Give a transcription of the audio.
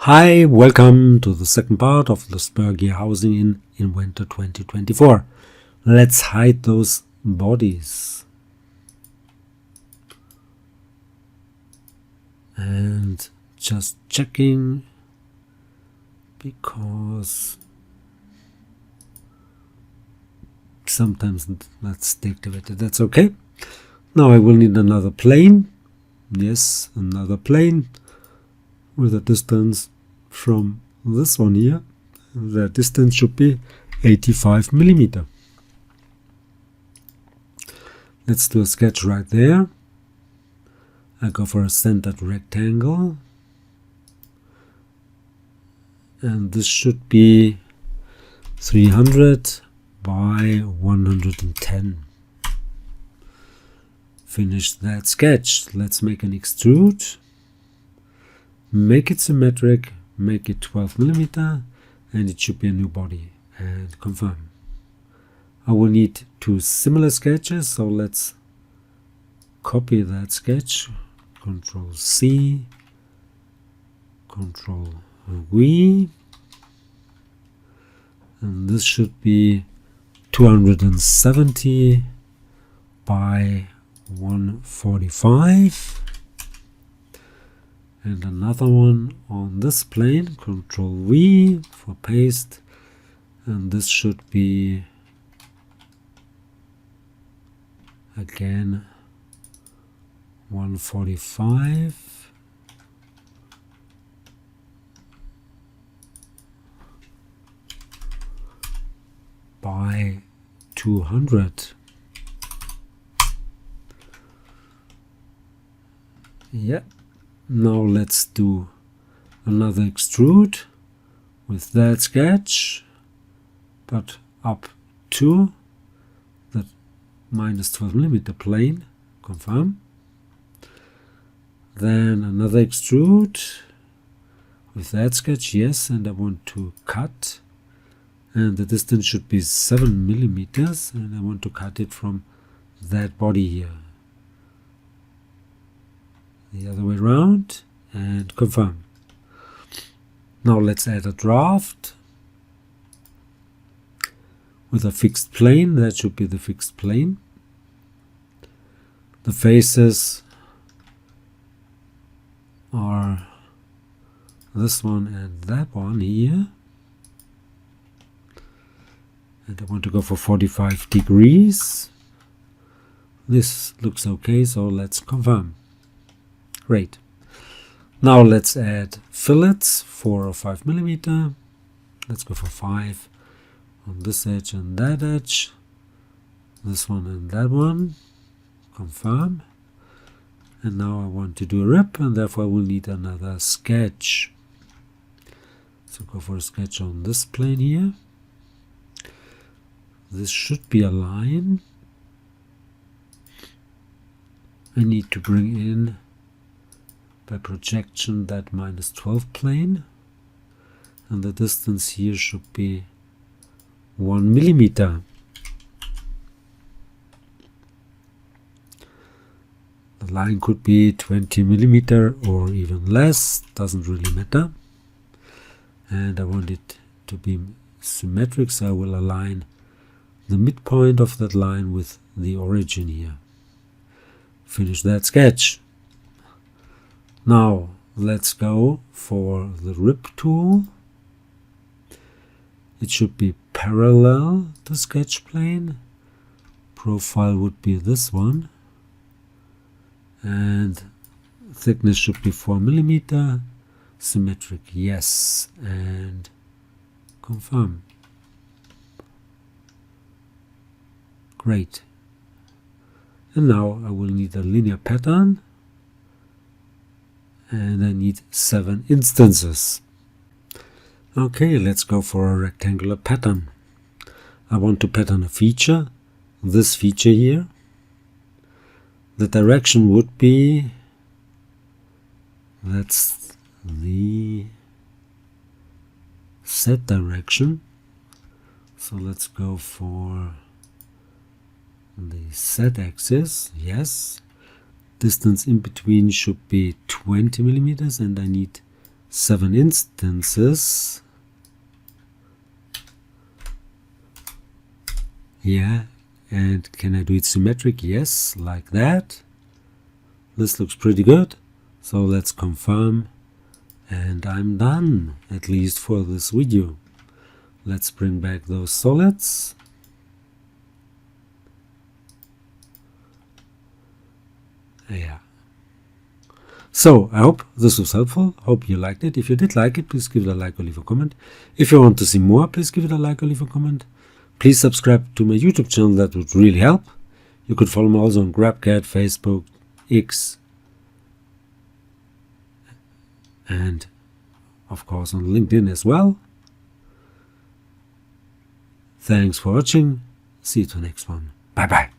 Hi, welcome to the second part of the Spur Gehäuse in Inventor 2024. Let's hide those bodies. And just checking, because sometimes that's deactivated. That's okay. Now I will need another plane. Yes, another plane with a distance from this one here. The distance should be 85 millimeter. Let's do a sketch right there. I go for a centered rectangle, and this should be 300 by 110. Finish that sketch. Let's make an extrude. Make it symmetric, make it 12 millimeter, and it should be a new body, and confirm. I will need two similar sketches, so let's copy that sketch. Control C, Control V, and this should be 270 by 145. And another one on this plane, Control V for paste, and this should be again 145 by 200. Yeah. Now let's do another extrude with that sketch, but up to that minus 12 millimeter plane. Confirm. Then another extrude with that sketch, yes, and I want to cut, and the distance should be 7 millimeters, and I want to cut it from that body here. The other way around, and confirm. Now let's add a draft with a fixed plane. That should be the fixed plane. The faces are this one and that one here, and I want to go for 45 degrees. This looks okay, so let's confirm. Great. Now let's add fillets, 4 or 5 millimeter. Let's go for 5 on this edge and that edge, this one and that one. Confirm. And now I want to do a rip, and therefore I will need another sketch. So go for a sketch on this plane here. This should be a line. I need to bring in by projection that minus 12 plane, and the distance here should be 1 millimeter. The line could be 20 millimeter or even less, doesn't really matter. And I want it to be symmetric, so I will align the midpoint of that line with the origin here. Finish that sketch. Now let's go for the rip tool. It should be parallel to sketch plane. Profile would be this one, and thickness should be 4 millimeter. Symmetric, yes, and confirm. Great. And now I will need a linear pattern, and I need 7 instances. Okay, let's go for a rectangular pattern. I want to pattern a feature, this feature here. The direction would be, that's the Z direction. So let's go for the Z axis, yes. Distance in between should be 20 millimeters, and I need 7 instances. Yeah, and can I do it symmetric? Yes, like that. This looks pretty good. So let's confirm, and I'm done, at least for this video. Let's bring back those solids. Yeah. So I hope this was helpful. Hope you liked it. If you did like it, please give it a like or leave a comment. If you want to see more, please give it a like or leave a comment. Please subscribe to my YouTube channel. That would really help. You could follow me also on GrabCAD, Facebook, X, and of course on LinkedIn as well. Thanks for watching. See you to the next one. Bye bye.